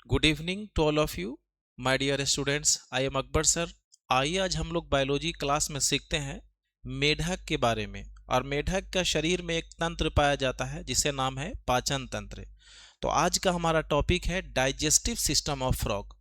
Good evening to all of you my dear students. I am Akbar sir. आइए आज हम लोग बायोलॉजी क्लास में सीखते हैं मेढक के बारे में। और मेढक का शरीर में एक तंत्र पाया जाता है जिसे नाम है पाचन तंत्र। तो आज का हमारा टॉपिक है डाइजेस्टिव सिस्टम ऑफ फ्रॉग।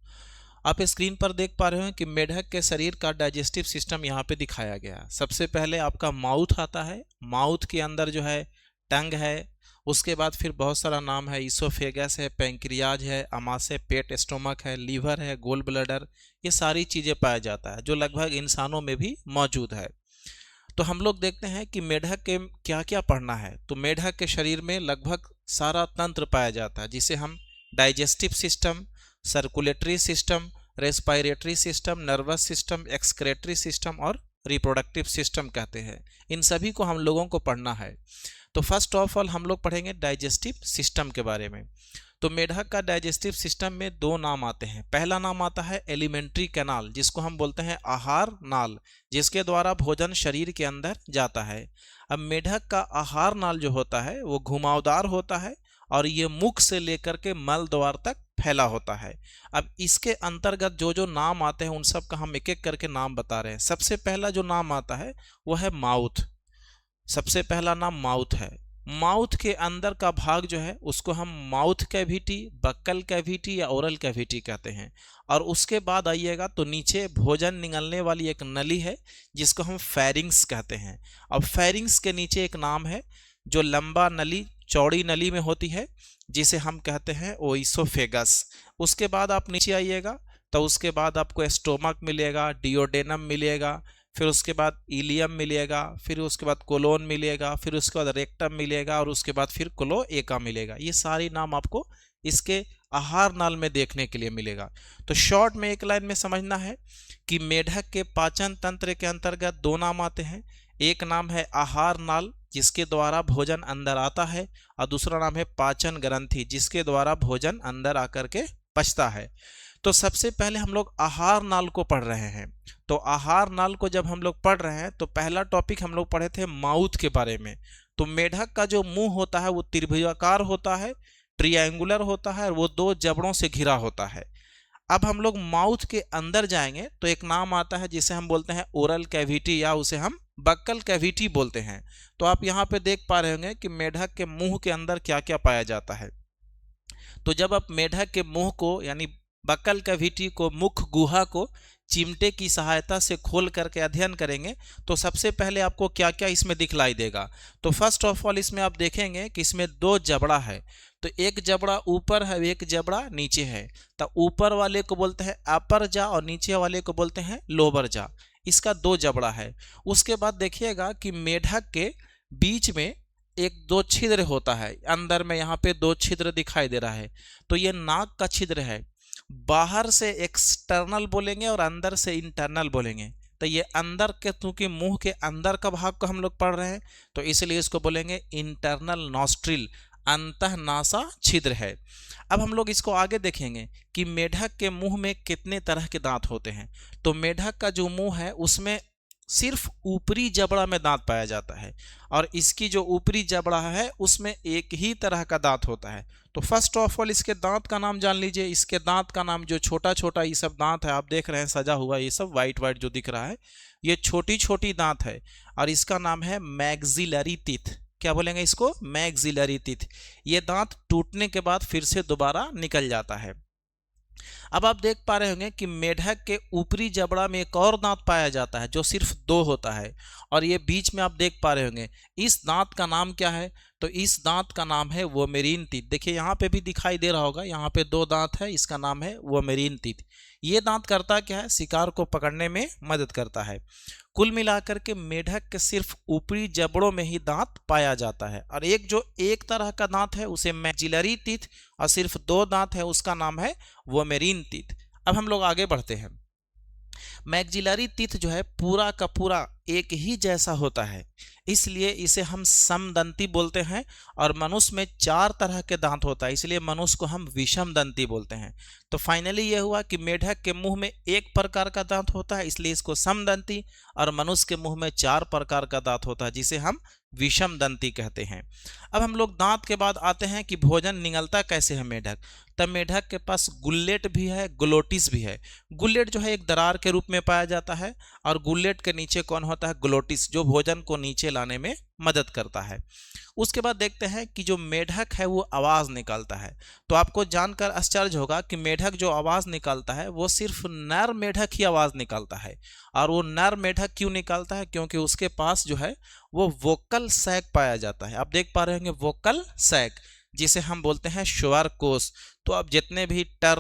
आप स्क्रीन पर देख पा रहे हो कि मेढक के शरीर का डाइजेस्टिव सिस्टम यहाँ पे दिखाया गया है। सबसे पहले आपका माउथ आता है। माउथ के अंदर जो है टंग है। उसके बाद फिर बहुत सारा नाम है, इसोफेगस है, पैंक्रियाज है, अमाशय, पेट, स्टोमक है, लीवर है, गोल ब्लैडर। ये सारी चीज़ें पाया जाता है जो लगभग इंसानों में भी मौजूद है। तो हम लोग देखते हैं कि मेढक के क्या क्या पढ़ना है। तो मेढक के शरीर में लगभग सारा तंत्र पाया जाता है जिसे हम digestive system, circulatory system, respiratory system, nervous system, excretory system और रिप्रोडक्टिव सिस्टम कहते हैं। इन सभी को हम लोगों को पढ़ना है। तो फर्स्ट ऑफ ऑल हम लोग पढ़ेंगे डाइजेस्टिव सिस्टम के बारे में। तो मेढक का डाइजेस्टिव सिस्टम में दो नाम आते हैं। पहला नाम आता है एलिमेंट्री कैनाल, जिसको हम बोलते हैं आहार नाल, जिसके द्वारा भोजन शरीर के अंदर जाता है। अब मेढक का आहार नाल जो होता है वो घुमावदार होता है और ये मुख से लेकर के मल द्वार तक फैला होता है। अब इसके अंतर्गत जो जो नाम आते हैं उन सब का हम एक एक करके नाम बता रहे हैं। सबसे पहला जो नाम आता है वो है माउथ। सबसे पहला नाम माउथ है। माउथ के अंदर का भाग जो है उसको हम माउथ कैविटी, बक्कल कैविटी या ओरल कैविटी कहते हैं। और उसके बाद आइएगा तो नीचे भोजन निगलने वाली एक नली है जिसको हम फेरिंग्स कहते हैं। अब फेरिंग्स के नीचे एक नाम है जो लंबा नली, चौड़ी नली में होती है, जिसे हम कहते हैं ओइसोफेगस। उसके बाद आप नीचे आइएगा तो उसके बाद आपको स्टोमक मिलेगा, डिओडेनम मिलेगा, फिर उसके बाद इलियम मिलेगा, फिर उसके बाद कोलोन मिलेगा, फिर उसके बाद रेक्टम मिलेगा और उसके बाद फिर क्लोएका मिलेगा। ये सारी नाम आपको इसके आहार नाल में देखने के लिए मिलेगा। तो शॉर्ट में एक लाइन में समझना है कि मेढक के पाचन तंत्र के अंतर्गत दो नाम आते हैं। एक नाम है आहार नाल जिसके द्वारा भोजन अंदर आता है, और दूसरा नाम है पाचन ग्रंथि जिसके द्वारा भोजन अंदर आकर के पचता है। तो सबसे पहले हम लोग आहार नाल को पढ़ रहे हैं। तो आहार नाल को जब हम लोग पढ़ रहे हैं तो पहला टॉपिक हम लोग पढ़े थे माउथ के बारे में। तो मेढक का जो मुंह होता है वो त्रिभुजाकार होता है, ट्रायंगुलर होता है और वो दो जबड़ों से घिरा होता है। अब हम लोग माउथ के अंदर जाएंगे तो एक नाम आता है जिसे हम बोलते हैं ओरल कैविटी या उसे हम बक्कल कैविटी बोलते हैं। तो आप यहाँ पे देख पा रहे होंगे कि मेढक के मुंह के अंदर क्या क्या पाया जाता है। तो जब आप मेढक के मुंह को यानी बक्कल कैविटी को, मुख गुहा को चिमटे की सहायता से खोल करके अध्ययन करेंगे तो सबसे पहले आपको क्या क्या इसमें दिखलाई देगा। तो फर्स्ट ऑफ ऑल इसमें आप देखेंगे कि इसमें दो जबड़ा है। तो एक जबड़ा ऊपर है, एक जबड़ा नीचे है। तो ऊपर वाले को बोलते हैं अपर जा और नीचे वाले को बोलते हैं लोअर जा। इसका दो जबड़ा है। उसके बाद देखिएगा कि मेढक के बीच में एक दो छिद्र होता है। अंदर में यहाँ पे दो छिद्र दिखाई दे रहा है। तो ये नाक का छिद्र है। बाहर से एक्सटर्नल बोलेंगे और अंदर से इंटरनल बोलेंगे। तो ये अंदर के, क्योंकि मुंह के अंदर का भाग को हम लोग पढ़ रहे हैं तो इसलिए इसको बोलेंगे इंटरनल नॉस्ट्रिल, अंतःनासा छिद्र है। अब हम लोग इसको आगे देखेंगे कि मेढक के मुंह में कितने तरह के दांत होते हैं। तो मेढक का जो मुंह है उसमें सिर्फ ऊपरी जबड़ा में दांत पाया जाता है और इसकी जो ऊपरी जबड़ा है उसमें एक ही तरह का दांत होता है। तो फर्स्ट ऑफ ऑल इसके दांत का नाम जान लीजिए। इसके दांत का नाम, जो छोटा छोटा ये सब दांत है आप देख रहे हैं सजा हुआ, ये सब वाइट वाइट जो दिख रहा है ये छोटी छोटी दांत है और इसका नाम है मैक्सिलरी टीथ। क्या बोलेंगे इसको? Maxillary teeth. ये दांत टूटने के बाद फिर से दोबारा निकल जाता है। अब आप देख पा रहे होंगे कि मेढक के ऊपरी जबड़ा में एक और दांत पाया जाता है जो सिर्फ दो होता है और ये बीच में आप देख पा रहे होंगे। इस दांत का नाम क्या है? तो इस दांत का नाम है वोमेरिन टीथ। देखिए यहाँ पे भी दिखाई दे रहा होगा, यहाँ पे दो दांत है, इसका नाम है वोमेरिन टीथ। ये दांत करता क्या है? शिकार को पकड़ने में मदद करता है। कुल मिलाकर के मेढक के सिर्फ ऊपरी जबड़ों में ही दांत पाया जाता है और एक जो एक तरह का दांत है उसे मैक्सिलरी टीथ और सिर्फ दो दांत है उसका नाम है वोमेरिन टीथ। अब हम लोग आगे बढ़ते हैं। मैक्सिलरी टीथ जो है पूरा का पूरा एक ही जैसा होता है, इसलिए इसे हम समदंती बोलते हैं। और मनुष्य में चार तरह के दांत होता है, इसलिए मनुष्य को हम विषमदंती बोलते हैं। तो फाइनली ये हुआ कि मेढक के मुंह में एक प्रकार का दांत होता है इसलिए इसको समदंती, और मनुष्य के मुंह में चार प्रकार का दांत होता है जिसे हम विषम दंती कहते हैं। अब हम लोग दांत के बाद आते हैं कि भोजन निगलता कैसे है मेढक। तब मेढक के पास गुल्लेट भी है, ग्लोटिस भी है। गुल्लेट जो है एक दरार के रूप में पाया जाता है और गुल्लेट के नीचे कौन होता है, ग्लोटिस, जो भोजन को नीचे लाने में मदद करता है। उसके बाद देखते हैं कि जो मेढक है वो आवाज निकालता है। तो आपको जानकर आश्चर्य होगा कि मेढक जो आवाज निकालता है वो सिर्फ नर मेढक ही आवाज निकालता है। और वो नर मेढक क्यों निकालता है, क्योंकि उसके पास जो है वो वोकल सैक पाया जाता है। आप देख पा रहे होंगे वोकल सैक, जिसे हम बोलते हैं स्वर कोश। तो अब जितने भी टर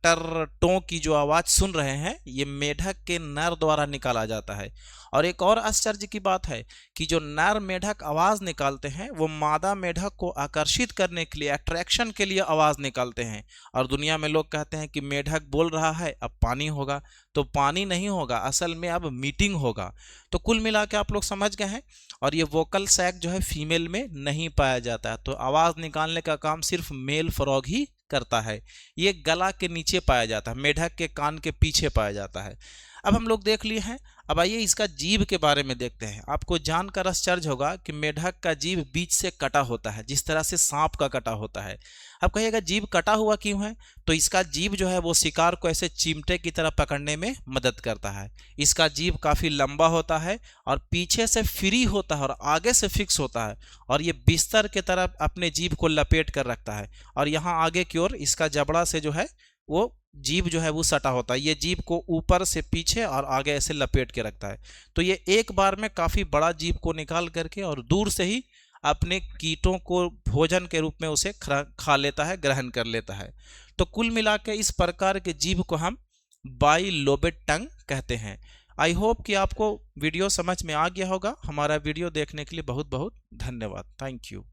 टर टों की जो आवाज सुन रहे हैं ये मेढक के नर द्वारा निकाला जाता है। और एक और आश्चर्य की बात है कि जो नर मेढक आवाज निकालते हैं वो मादा मेढक को आकर्षित करने के लिए, अट्रैक्शन के लिए आवाज निकालते हैं। और दुनिया में लोग कहते हैं कि मेढक बोल रहा है अब पानी होगा, तो पानी नहीं होगा, असल में अब मीटिंग होगा। तो कुल मिला के आप लोग समझ गए हैं। और ये वोकल सैक जो है फीमेल में नहीं पाया जाता है, तो आवाज निकालने का काम सिर्फ मेल फ्रॉग ही करता है। ये गला के नीचे पाया जाता है, मेढक के कान के पीछे पाया जाता है। अब हम लोग देख लिए हैं। अब आइए इसका जीभ के बारे में देखते हैं। आपको जानकर आश्चर्य होगा कि मेढक का जीभ बीच से कटा होता है, जिस तरह से सांप का कटा होता है। अब कहिएगा जीभ कटा हुआ क्यों है, तो इसका जीभ जो है वो शिकार को ऐसे चिमटे की तरह पकड़ने में मदद करता है। इसका जीभ काफी लंबा होता है और पीछे से फ्री होता है और आगे से फिक्स होता है। और ये बिस्तर के तरह अपने जीभ को लपेट कर रखता है। और यहाँ आगे की ओर इसका जबड़ा से जो है वो जीभ जो है वो सटा होता है। ये जीभ को ऊपर से पीछे और आगे ऐसे लपेट के रखता है। तो ये एक बार में काफी बड़ा जीभ को निकाल करके और दूर से ही अपने कीटों को भोजन के रूप में उसे खा लेता है, ग्रहण कर लेता है। तो कुल मिला के इस प्रकार के जीभ को हम बाइलोबेड टंग कहते हैं। आई होप कि आपको वीडियो समझ में आ गया होगा। हमारा वीडियो देखने के लिए बहुत बहुत धन्यवाद। Thank you.